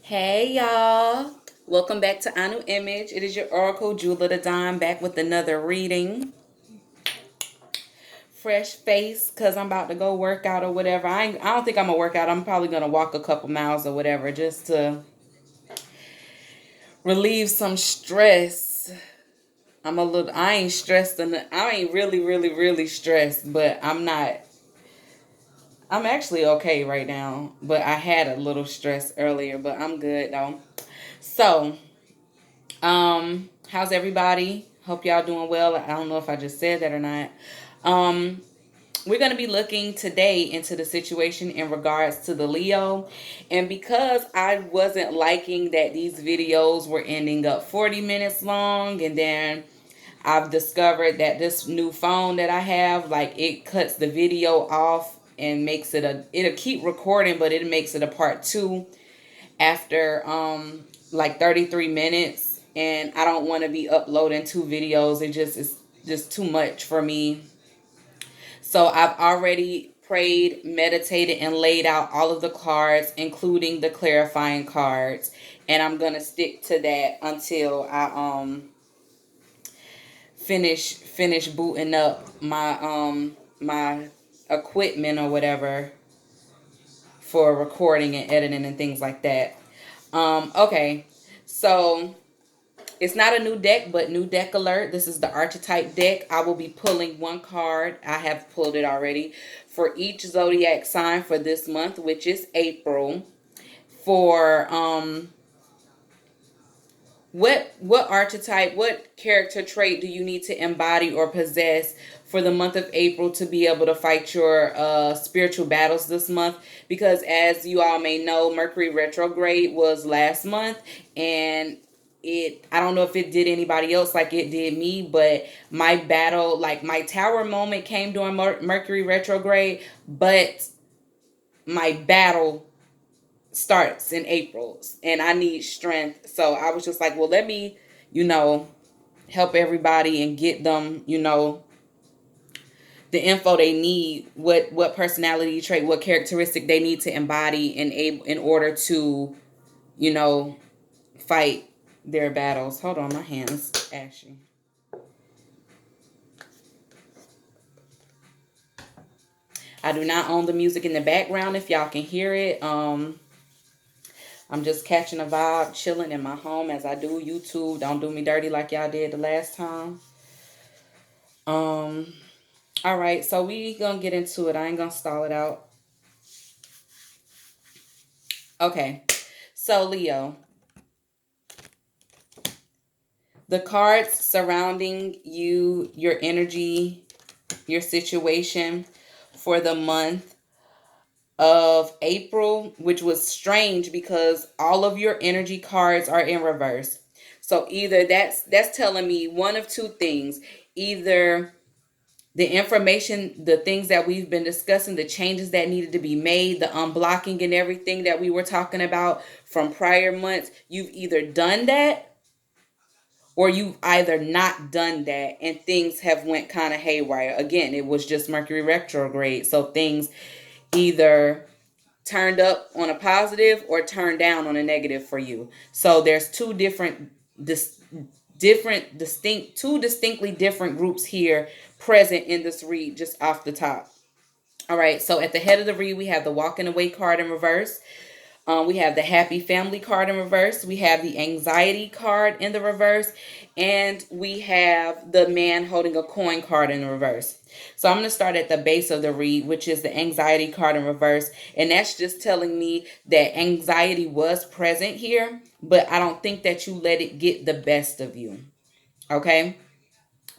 Hey y'all, welcome back to Anu Image. It is your Oracle Jewel of the Dawn back with another reading. Fresh face, cause I'm about to go work out or whatever. I don't think I'm gonna work out. I'm probably gonna walk a couple miles or whatever just to relieve some stress. I ain't stressed I ain't really stressed, but I'm actually okay right now. But I had a little stress earlier, but I'm good though. So, how's everybody? Hope y'all doing well. I don't know if I just said that or not. Um, we're going to be looking today into the situation in regards to the Leo. And because I wasn't liking that these videos were ending up 40 minutes long, and then I've discovered that this new phone that I have, like, it cuts the video off and makes it'll keep recording, but it makes it a part two after like 33 minutes, and I don't want to be uploading two videos. It's just too much for me. So I've already prayed, meditated, and laid out all of the cards, including the clarifying cards, and I'm gonna stick to that until I finish booting up my equipment or whatever for recording and editing and things like that. Okay, so it's not a new deck, but new deck alert. This is the archetype deck. I will be pulling one card. I have pulled it already for each zodiac sign for this month, which is April. For what archetype, what character trait do you need to embody or possess for the month of April to be able to fight your spiritual battles this month? Because as you all may know, Mercury retrograde was last month, and I don't know if it did anybody else like it did me, but my battle, like my tower moment, came during Mercury retrograde, but my battle starts in April and I need strength. So I was just like, well, let me, help everybody and get them, the info they need, what personality trait, what characteristic they need to embody in order to, fight their battles. Hold on, my hands ashy. I do not own the music in the background if y'all can hear it. I'm just catching a vibe, chilling in my home as I do YouTube. Don't do me dirty like y'all did the last time. All right, so we gonna get into it. I ain't gonna stall it out. Okay, so Leo, the cards surrounding you, your energy, your situation for the month of April, which was strange because all of your energy cards are in reverse. So either that's telling me one of two things. Either the information, the things that we've been discussing, the changes that needed to be made, the unblocking and everything that we were talking about from prior months, you've either done that or you've either not done that and things have went kind of haywire. Again, it was just Mercury retrograde. So things either turned up on a positive or turned down on a negative for you. So there's two distinctly different groups here present in this read just off the top. All right, so at the head of the read, we have the walking away card in reverse. We have the happy family card in reverse. We have the anxiety card in the reverse. And we have the man holding a coin card in the reverse. So I'm going to start at the base of the read, which is the anxiety card in reverse. And that's just telling me that anxiety was present here, but I don't think that you let it get the best of you. Okay?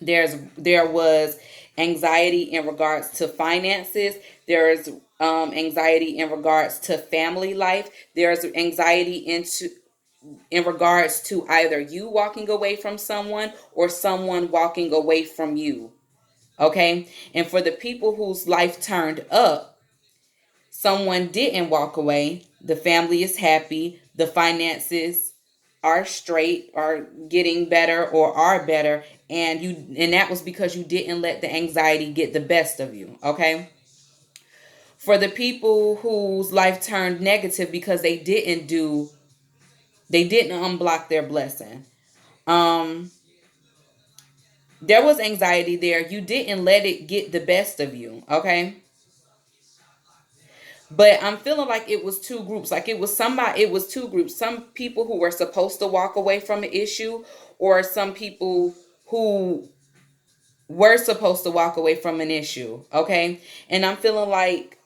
There was anxiety in regards to finances. There's anxiety in regards to family life. There's anxiety in regards to either you walking away from someone or someone walking away from you. Okay? And for the people whose life turned up, someone didn't walk away. The family is happy. The finances are straight, are getting better or are better, and that was because you didn't let the anxiety get the best of you. Okay? For the people whose life turned negative because they didn't do They didn't unblock their blessing. Um, there was anxiety there. You didn't let it get the best of you. Okay. But I'm feeling like it was two groups. Like it was two groups. Some people who were supposed to walk away from an issue, or some people who were supposed to walk away from an issue. Okay. And I'm feeling like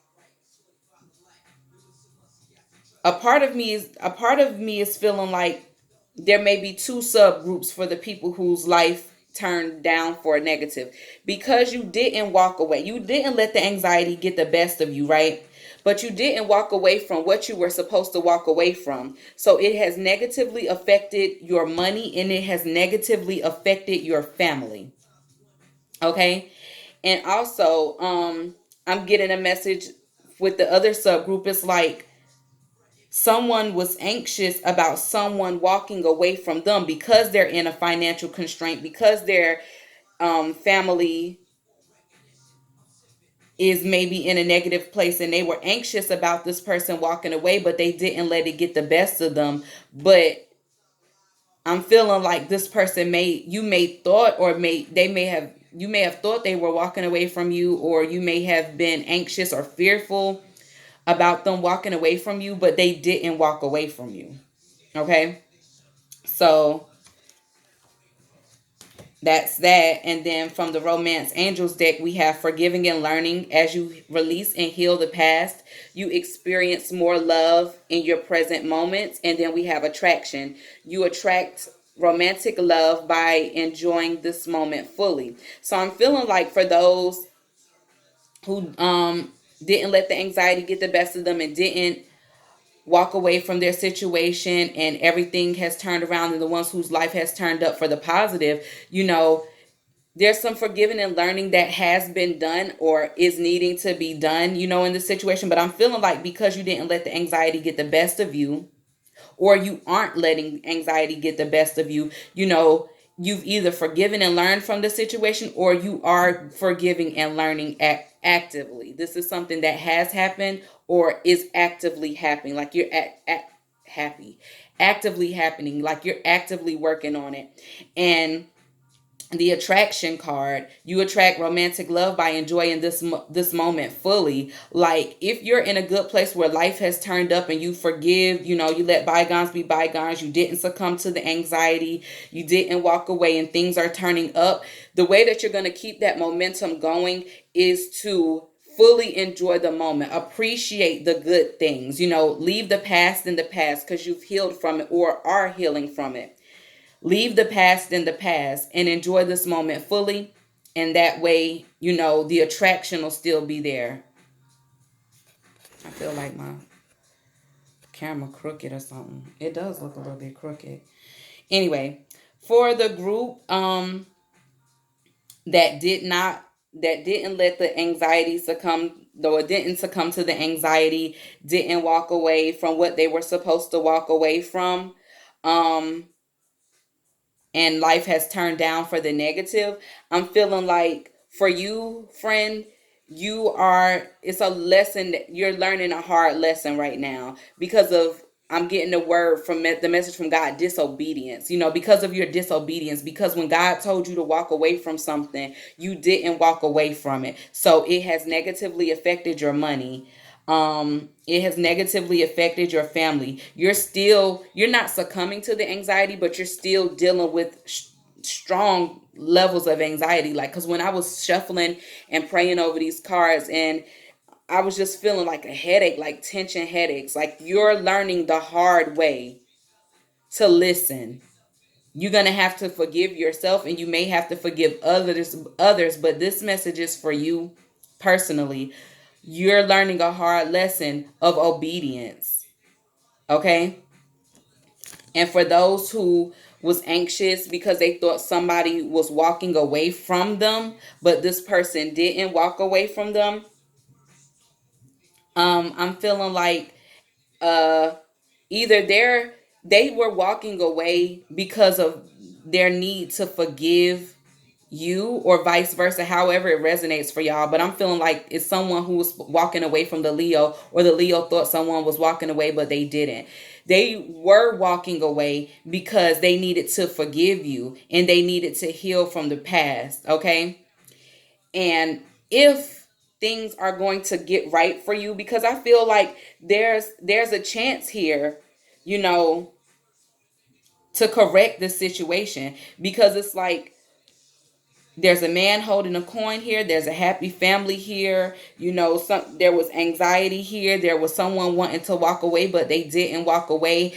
a part of me is feeling like there may be two subgroups for the people whose life turned down for a negative, because you didn't walk away. You didn't let the anxiety get the best of you, right? But you didn't walk away from what you were supposed to walk away from. So it has negatively affected your money, and it has negatively affected your family. Okay? And also, I'm getting a message with the other subgroup. It's like someone was anxious about someone walking away from them because they're in a financial constraint, because their family is maybe in a negative place, and they were anxious about this person walking away, but they didn't let it get the best of them. But I'm feeling like this person may thought, or may have, you may have thought they were walking away from you, or you may have been anxious or fearful about them walking away from you, but they didn't walk away from you. Okay. So that's that. And then from the Romance Angels deck, we have forgiving and learning. As you release and heal the past, you experience more love in your present moments. And then we have attraction. You attract romantic love by enjoying this moment fully. So I'm feeling like for those who didn't let the anxiety get the best of them and didn't walk away from their situation, and everything has turned around, and the ones whose life has turned up for the positive, there's some forgiving and learning that has been done or is needing to be done, in the situation. But I'm feeling like because you didn't let the anxiety get the best of you, or you aren't letting anxiety get the best of you, you've either forgiven and learned from the situation, or you are forgiving and learning actively. This is something that has happened or is actively happening. Like you're happy, actively happening. Like you're actively working on it. And the attraction card, you attract romantic love by enjoying this moment fully. Like if you're in a good place where life has turned up and you forgive, you let bygones be bygones, you didn't succumb to the anxiety, you didn't walk away, and things are turning up, the way that you're going to keep that momentum going is to fully enjoy the moment, appreciate the good things, leave the past in the past because you've healed from it or are healing from it. Leave the past in the past and enjoy this moment fully. And that way, the attraction will still be there. I feel like my camera crooked or something. It does look a little bit crooked. Anyway, for the group that didn't let the anxiety succumb, though it didn't succumb to the anxiety, didn't walk away from what they were supposed to walk away from, um, and life has turned down for the negative, I'm feeling like for you, friend, it's a lesson that you're learning, a hard lesson right now because of, I'm getting the word from the message from God, disobedience, because of your disobedience, because when God told you to walk away from something, you didn't walk away from it. So it has negatively affected your money. It has negatively affected your family. You're not succumbing to the anxiety, but you're still dealing with strong levels of anxiety. Like, because when I was shuffling and praying over these cards, and I was just feeling like a headache, like tension headaches. Like you're learning the hard way to listen. You're gonna have to forgive yourself, and you may have to forgive others, but this message is for you personally. You're learning a hard lesson of obedience. Okay? And for those who was anxious because they thought somebody was walking away from them, but this person didn't walk away from them, I'm feeling like uh either they were walking away because of their need to forgive you, or vice versa, however it resonates for y'all. But I'm feeling like it's someone who was walking away from the Leo, or the Leo thought someone was walking away, but they didn't. They were walking away because they needed to forgive you and they needed to heal from the past, okay? And if things are going to get right for you, because I feel like there's a chance here, you know, to correct the situation, because it's like there's a man holding a coin here, there's a happy family here, there was anxiety here, there was someone wanting to walk away but they didn't walk away,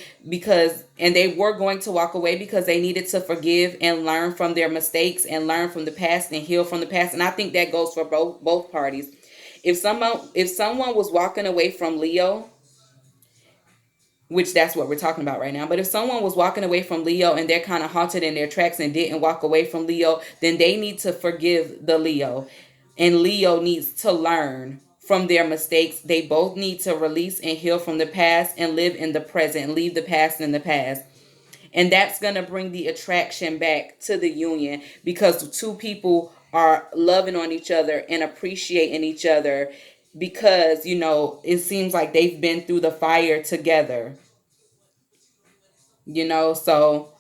and they were going to walk away because they needed to forgive and learn from their mistakes and learn from the past and heal from the past. And I think that goes for both parties. If someone was walking away from Leo, which that's what we're talking about right now. But if someone was walking away from Leo and they're kind of halted in their tracks and didn't walk away from Leo, then they need to forgive the Leo. And Leo needs to learn from their mistakes. They both need to release and heal from the past and live in the present and leave the past in the past. And that's going to bring the attraction back to the union, because two people are loving on each other and appreciating each other, because, it seems like they've been through the fire together. So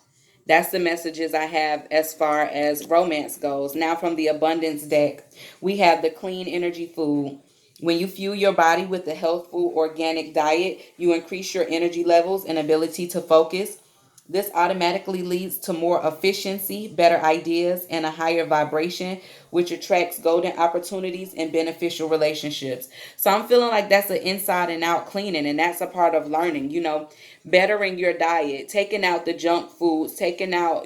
that's the messages I have as far as romance goes. Now, from the abundance deck, we have the clean energy food. When you fuel your body with a healthful organic diet, you increase your energy levels and ability to focus. This automatically leads to more efficiency, better ideas, and a higher vibration, which attracts golden opportunities and beneficial relationships. So I'm feeling like that's an inside and out cleaning, and that's a part of learning, bettering your diet, taking out the junk foods, taking out,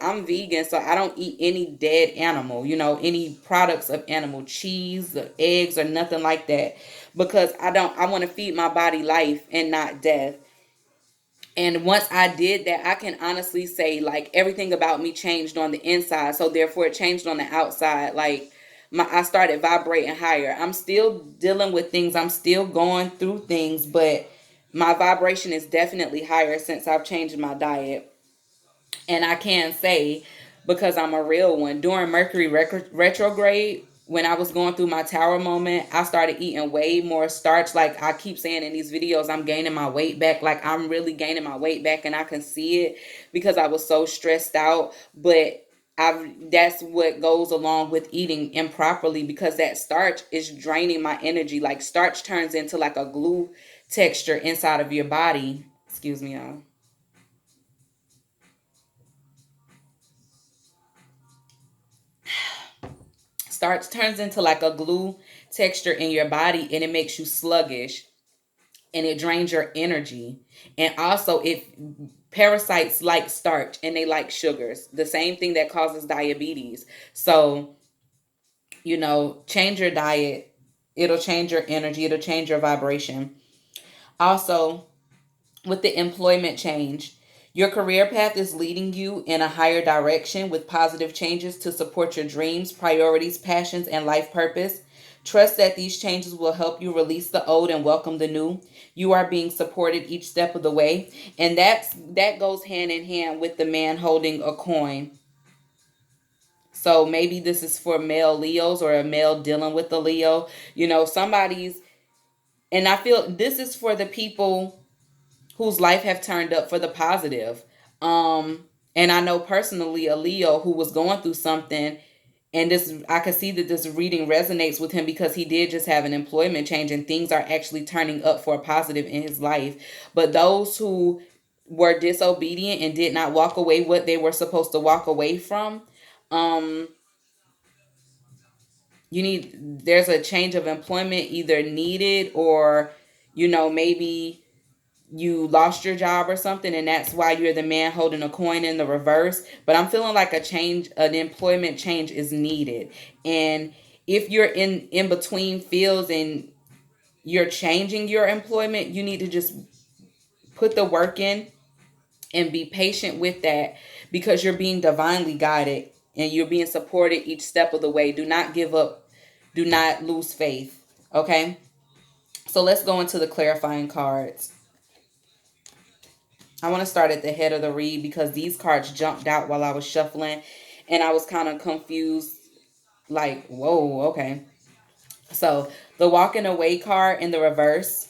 I'm vegan, so I don't eat any dead animal, any products of animal, cheese, or eggs, or nothing like that, because I want to feed my body life and not death. And once I did that, I can honestly say, like, everything about me changed on the inside. So therefore it changed on the outside. Like, I started vibrating higher. I'm still dealing with things. I'm still going through things, but my vibration is definitely higher since I've changed my diet. And I can say, because I'm a real one, during Mercury retrograde, when I was going through my tower moment, I started eating way more starch. Like I keep saying in these videos, I'm gaining my weight back. Like I'm really gaining my weight back, and I can see it because I was so stressed out. But that's what goes along with eating improperly, because that starch is draining my energy. Like starch turns into like a glue texture inside of your body. Excuse me, y'all. Starch turns into like a glue texture in your body, and it makes you sluggish, and it drains your energy. And also, it parasites like starch and they like sugars, the same thing that causes diabetes. So, change your diet. It'll change your energy, it'll change your vibration. Also, with the employment change, your career path is leading you in a higher direction with positive changes to support your dreams, priorities, passions, and life purpose. Trust that these changes will help you release the old and welcome the new. You are being supported each step of the way, and that goes hand in hand with the man holding a coin. So maybe this is for male Leos or a male dealing with a Leo. Somebody's, and I feel this is for the people whose life have turned up for the positive. And I know personally a Leo who was going through something, and this I can see that this reading resonates with him because he did just have an employment change and things are actually turning up for a positive in his life. But those who were disobedient and did not walk away what they were supposed to walk away from, um there's a change of employment either needed, or maybe you lost your job or something, and that's why you're the man holding a coin in the reverse. But I'm feeling like an employment change is needed. And if you're in between fields and you're changing your employment, you need to just put the work in and be patient with that, because you're being divinely guided and you're being supported each step of the way. Do not give up. Do not lose faith. Okay? So let's go into the clarifying cards. I want to start at the head of the read because these cards jumped out while I was shuffling. and I was kind of confused, like, whoa, okay. So the walking away card in the reverse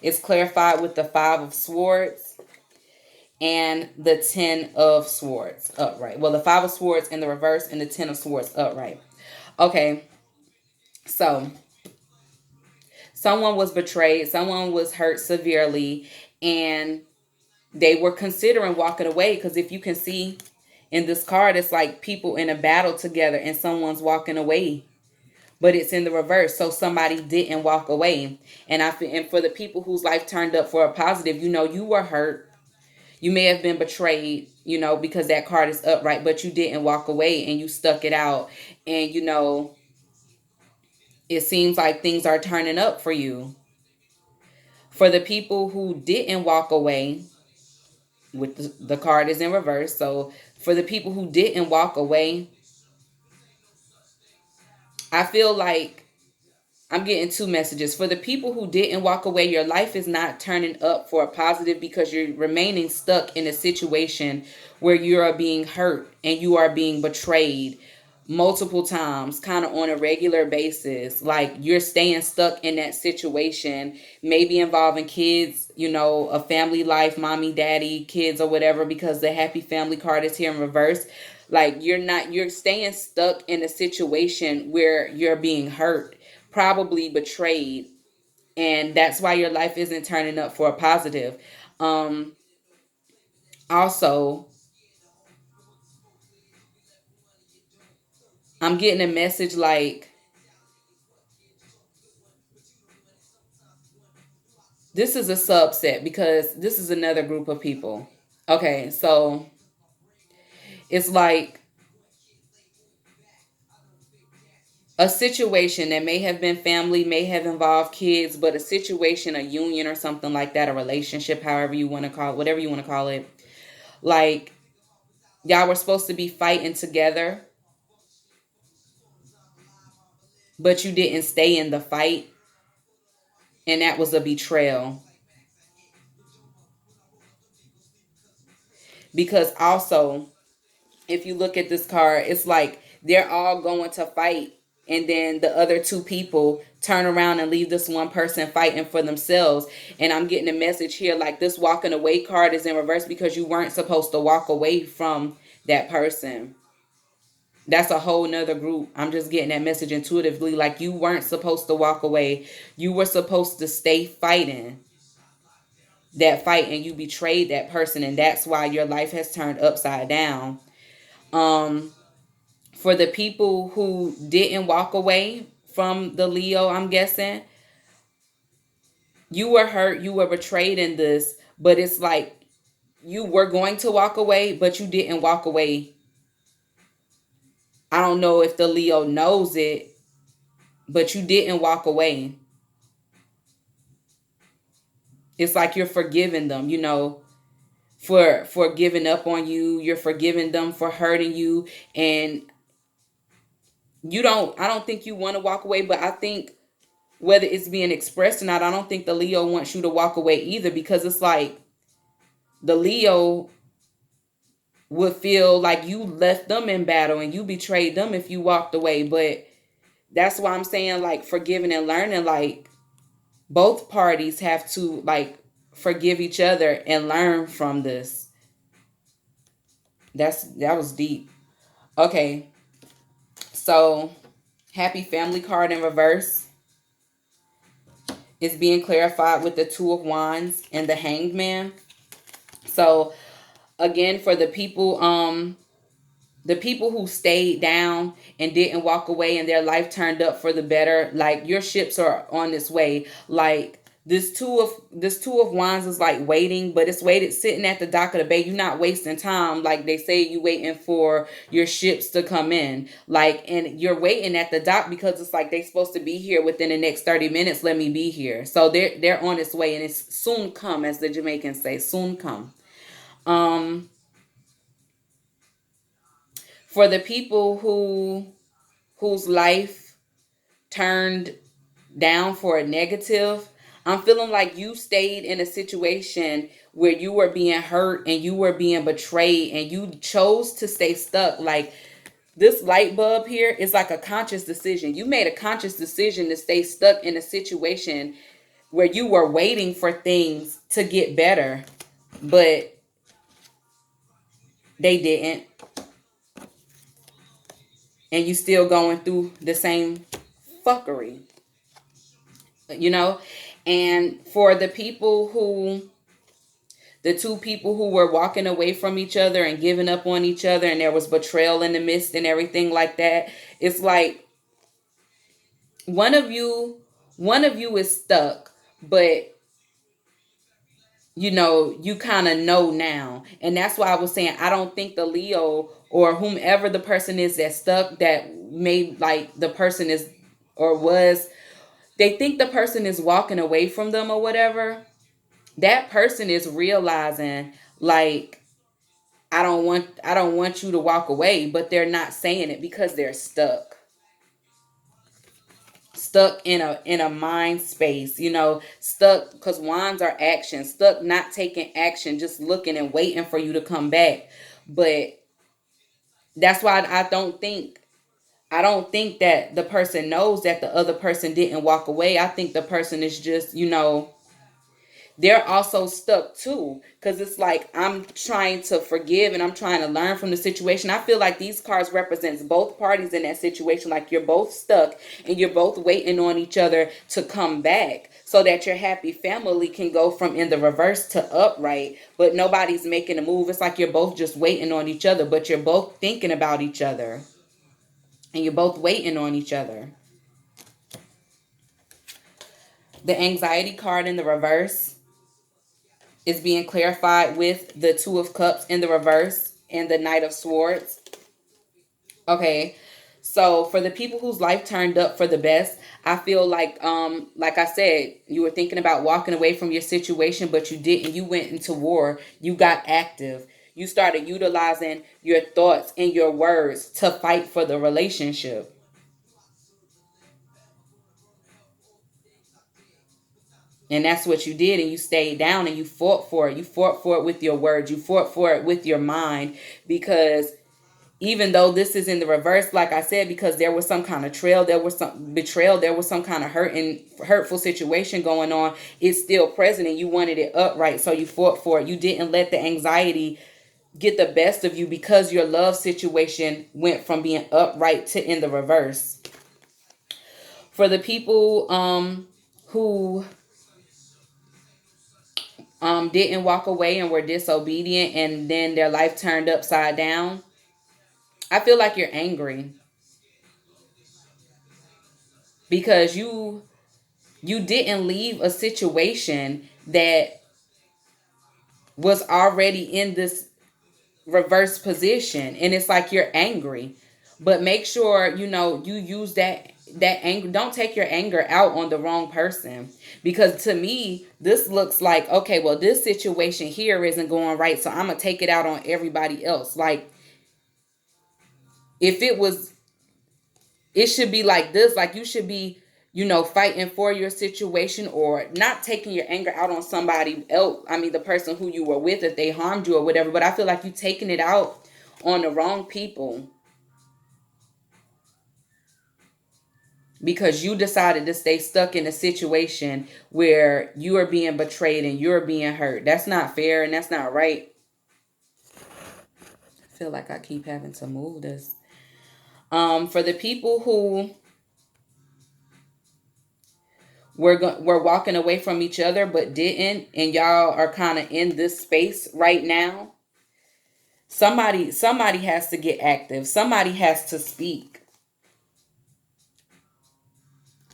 is clarified with the Five of Swords and the Ten of Swords upright. Well, the Five of Swords in the reverse and the Ten of Swords upright. Okay, so someone was betrayed, someone was hurt severely, and they were considering walking away, because if you can see in this card, it's like people in a battle together and someone's walking away, but it's in the reverse. So somebody didn't walk away. And and for the people whose life turned up for a positive, you were hurt. You may have been betrayed, because that card is upright, but you didn't walk away and you stuck it out. And, it seems like things are turning up for you. For the people who didn't walk away, with the card is in reverse. So for the people who didn't walk away, I feel like I'm getting two messages. For the people who didn't walk away, your life is not turning up for a positive, because you're remaining stuck in a situation where you are being hurt and you are being betrayed multiple times, kind of on a regular basis. Like, you're staying stuck in that situation, maybe involving kids, a family life, mommy, daddy, kids, or whatever, because the happy family card is here in reverse. Like, you're staying stuck in a situation where you're being hurt, probably betrayed, and that's why your life isn't turning up for a positive. Also, I'm getting a message like, this is a subset, because this is another group of people. Okay, so it's like a situation that may have been family, may have involved kids, but a situation, a union or something like that, a relationship, however you want to call it, whatever you want to call it. Like, y'all were supposed to be fighting together, but you didn't stay in the fight, and that was a betrayal. Because also, if you look at this card, it's like they're all going to fight, and then the other two people turn around and leave this one person fighting for themselves. And I'm getting a message here like, this walking away card is in reverse, because you weren't supposed to walk away from that person. That's a whole nother group. I'm just getting that message intuitively, like, you weren't supposed to walk away. You were supposed to stay fighting that fight, and you betrayed that person, and that's why your life has turned upside down. um for the people who didn't walk away from the Leo, I'm guessing you were hurt, you were betrayed in this, but it's like you were going to walk away, but you didn't walk away. I don't know if the Leo knows it, but you didn't walk away. It's like you're forgiving them, for giving up on you. You're forgiving them for hurting you, and I don't think you want to walk away, but I think whether it's being expressed or not, I don't think the Leo wants you to walk away either, because it's like the Leo would feel like you left them in battle and you betrayed them if you walked away. But that's why I'm saying, like, forgiving and learning, like, both parties have to, like, forgive each other and learn from this. That was deep. Okay, so happy family card in reverse is being clarified with the Two of Wands and the Hanged Man. So again, for the people who stayed down and didn't walk away and their life turned up for the better, like, your ships are on this way. Like, this two of wands is like waiting, but it's waited sitting at the dock of the bay. You're not wasting time. Like they say, you waiting for your ships to come in. Like, and you're waiting at the dock because it's like they supposed to be here within the next 30 minutes. Let me be here. So they're on its way, and it's soon come, as the Jamaicans say, soon come. Um for the people whose life turned down for a negative, I'm feeling like you stayed in a situation where you were being hurt and you were being betrayed and you chose to stay stuck. Like, this light bulb here is like a conscious decision. You made a conscious decision to stay stuck in a situation where you were waiting for things to get better, but they didn't. And you still going through the same fuckery, you know? And for the two people who were walking away from each other and giving up on each other, and there was betrayal in the midst and everything like that, it's like one of you is stuck, but you kind of know now. And that's why I was saying, I don't think the Leo or whomever the person is that's stuck, that made like the person is or was, they think the person is walking away from them or whatever. That person is realizing, like, I don't want you to walk away, but they're not saying it because they're stuck in a mind space, stuck because wands are action, stuck not taking action, just looking and waiting for you to come back. But that's why I don't think that the person knows that the other person didn't walk away. I think the person is just, they're also stuck too, because it's like, I'm trying to forgive and I'm trying to learn from the situation. I feel like these cards represents both parties in that situation. Like, you're both stuck and you're both waiting on each other to come back so that your happy family can go from in the reverse to upright, but nobody's making a move. It's like you're both just waiting on each other, but you're both thinking about each other and you're both waiting on each other. The anxiety card in the reverse is being clarified with the Two of Cups in the reverse and the Knight of Swords. Okay, so for the people whose life turned up for the best, I feel like I said, you were thinking about walking away from your situation, but you didn't. You went into war. You got active. You started utilizing your thoughts and your words to fight for the relationship. And that's what you did, and you stayed down and you fought for it. You fought for it with your words. You fought for it with your mind, because even though this is in the reverse, like I said, because there was some kind of trail, there was some betrayal, there was some kind of hurtful situation going on, it's still present and you wanted it upright. So you fought for it. You didn't let the anxiety get the best of you, because your love situation went from being upright to in the reverse. For the people who didn't walk away and were disobedient and then their life turned upside down, I feel like you're angry because you didn't leave a situation that was already in this reverse position, and it's like you're angry. But make sure you use that anger. Don't take your anger out on the wrong person, because to me this looks like, okay, well, this situation here isn't going right, so I'm gonna take it out on everybody else. Like, if it should be like this. Like, you should be fighting for your situation, or not taking your anger out on somebody else. I mean, the person who you were with, if they harmed you or whatever. But I feel like you taking it out on the wrong people, because you decided to stay stuck in a situation where you are being betrayed and you're being hurt. That's not fair and that's not right. I feel like I keep having to move this. For the people who we're walking away from each other but didn't, and y'all are kind of in this space right now, somebody has to get active. Somebody has to speak.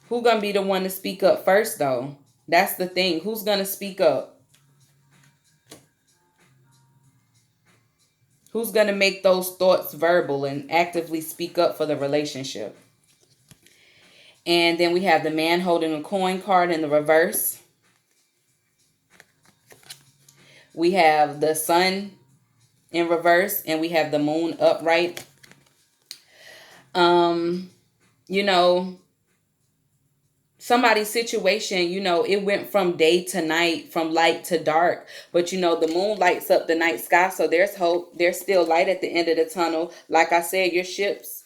Who gonna be the one to speak up first, though? That's the thing. Who's gonna speak up? Who's gonna make those thoughts verbal and actively speak up for the relationship? And then we have the man holding a coin card in the reverse. We have the sun in reverse, and we have the moon upright. You know, somebody's situation, it went from day to night, from light to dark. But the moon lights up the night sky, so there's hope. There's still light at the end of the tunnel. Like I said, your ships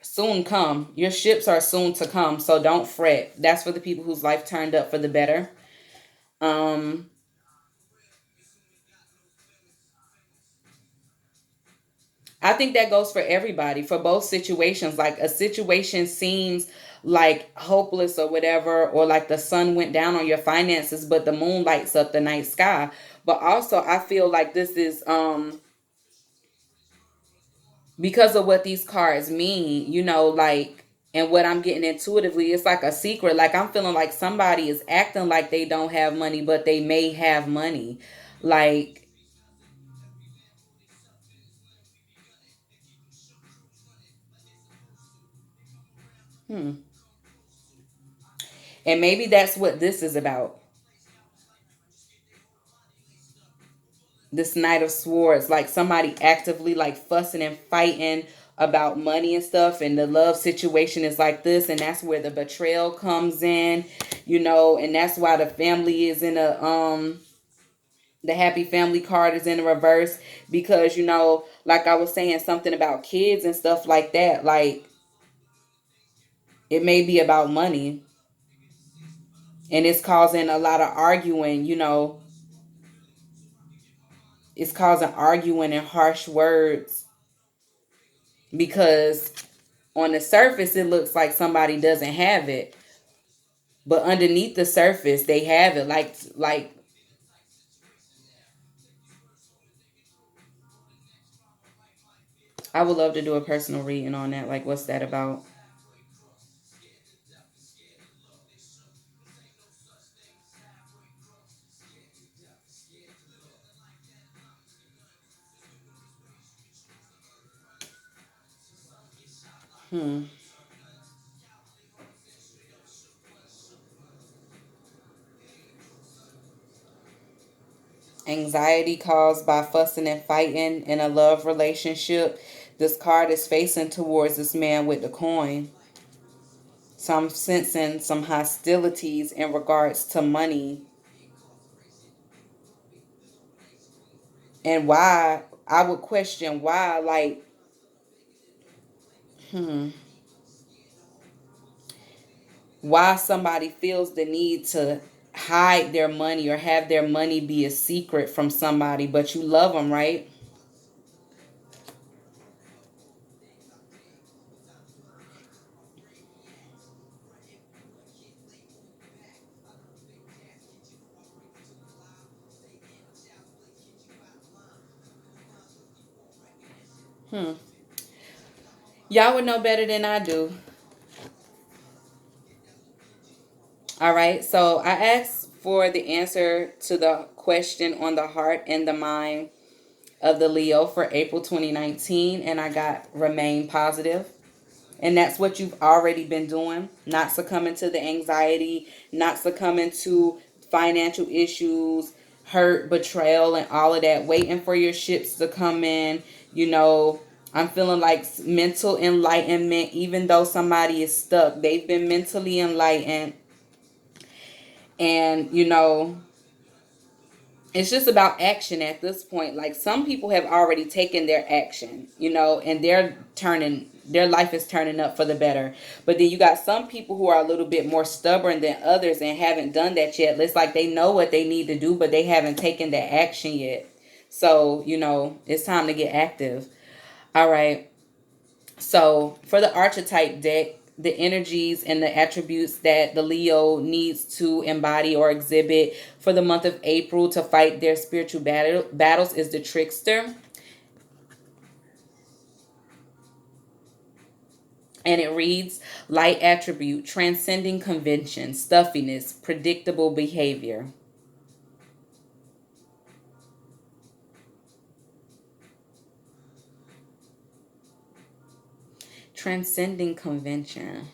soon come. Your ships are soon to come. So don't fret. That's for the people whose life turned up for the better. Um, I think that goes for everybody, for both situations. Like a situation seems like hopeless or whatever, or like the sun went down on your finances, but the moon lights up the night sky. But also, I feel like this is because of what these cards mean, like, and what I'm getting intuitively, it's like a secret. Like I'm feeling like somebody is acting like they don't have money, but they may have money. Like, hmm. And maybe that's what this is about. This Knight of Swords, like somebody actively like fussing and fighting about money and stuff, and the love situation is like this, and that's where the betrayal comes in, and that's why the family is in a the happy family card is in the reverse, because like I was saying, something about kids and stuff like that, like it may be about money, and it's causing a lot of arguing, it's causing arguing and harsh words, because on the surface it looks like somebody doesn't have it, but underneath the surface they have it. Like I would love to do a personal reading on that. Like, what's that about? Hmm. Anxiety caused by fussing and fighting in a love relationship. This card is facing towards this man with the coin. So I'm sensing some hostilities in regards to money, and why. I would question why. Like, hmm, why somebody feels the need to hide their money or have their money be a secret from somebody, but you love them, right? Hmm. Y'all would know better than I do. All right. So I asked for the answer to the question on the heart and the mind of the Leo for April 2019, and I got remain positive. And that's what you've already been doing. Not succumbing to the anxiety, not succumbing to financial issues, hurt, betrayal, and all of that. Waiting for your ships to come in. You know, I'm feeling like mental enlightenment, even though somebody is stuck. They've been mentally enlightened. And, it's just about action at this point. Like some people have already taken their action, and their life is turning up for the better. But then you got some people who are a little bit more stubborn than others and haven't done that yet. It's like they know what they need to do, but they haven't taken that action yet. So, it's time to get active. All right. So for the archetype deck, the energies and the attributes that the Leo needs to embody or exhibit for the month of April to fight their spiritual battles is the trickster. And it reads: light attribute, transcending convention, stuffiness, predictable behavior. Transcending convention,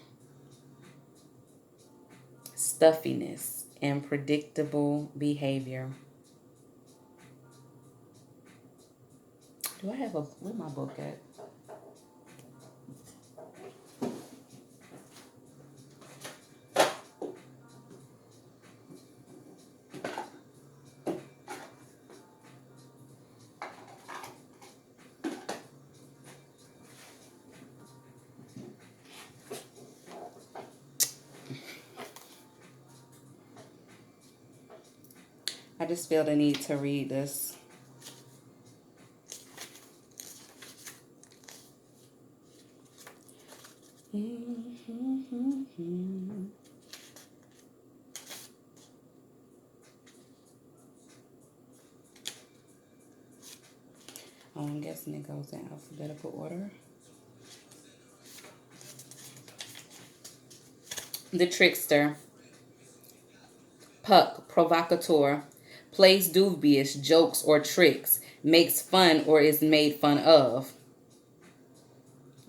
stuffiness, and predictable behavior. Do I have where my book at? I just feel the need to read this. Oh, I'm guessing it goes in alphabetical order. The trickster. Puck, provocateur. Plays dubious jokes or tricks. Makes fun or is made fun of.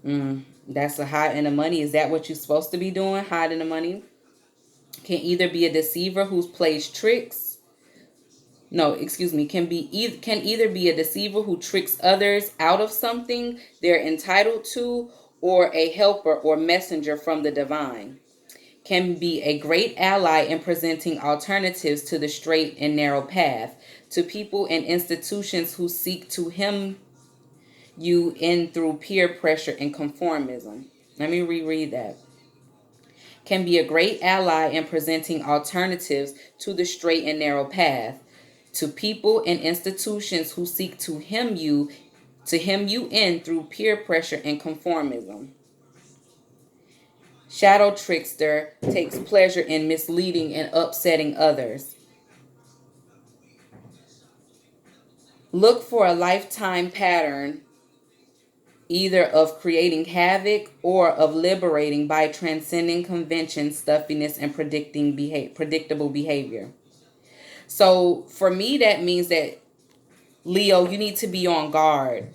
That's a hide in the money. Is that what you're supposed to be doing? Hide in the money? Can either be a deceiver who plays tricks. No, excuse me. Can either be a deceiver who tricks others out of something they're entitled to, or a helper or messenger from the divine. Can be a great ally in presenting alternatives to the straight and narrow path, to people and institutions who seek to hem you in through peer pressure and conformism. Let me reread that. Can be a great ally in presenting alternatives to the straight and narrow path, to people and institutions who seek to hem you in through peer pressure and conformism. Shadow trickster takes pleasure in misleading and upsetting others. Look for a lifetime pattern, either of creating havoc or of liberating by transcending convention, stuffiness, and predictable behavior. So for me, that means that, Leo, you need to be on guard.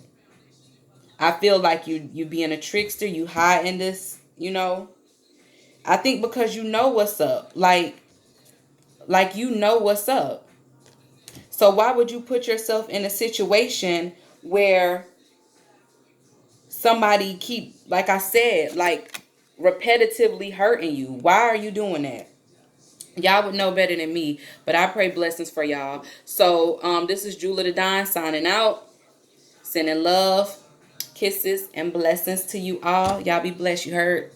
I feel like you being a trickster, you hiding this, I think because you know what's up. Like you know what's up. So why would you put yourself in a situation where somebody keep, like I said, like repetitively hurting you? Why are you doing that? Y'all would know better than me, but I pray blessings for y'all. So this is Jula the Don signing out, sending love, kisses, and blessings to you all. Y'all be blessed. You heard?